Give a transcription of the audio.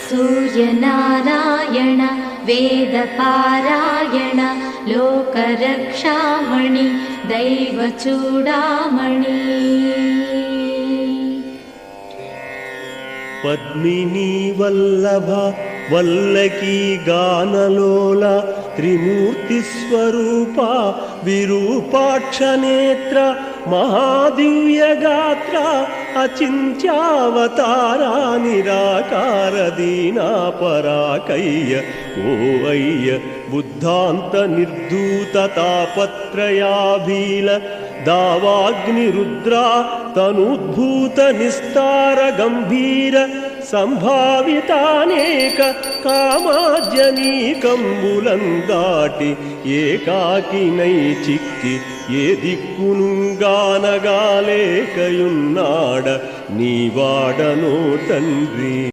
सूर्यनारायण वेदपारायण लोकरक्षामणि दैवचूडामणि पद्मिनी वल्लभ वल्लकी गानलोल त्रिमूर्तिस्वरूपा विरूपाक्षनेत्र महादिव्यगात्र अचिन्त्यावतारा निराकार दीनापराकय्य ओवय्य बुद्धान्त निर्धूत तापत्रयाभील दावाग्निरुद्रा तनुद्भूत निस्तार गंभीर संभावितानेक कामाजनीकंबुलं दाटि ఏకాకినై చిక్కి ఏ దిక్కునుగానగాలేకయున్నాడ నీవాడనో తండ్రి.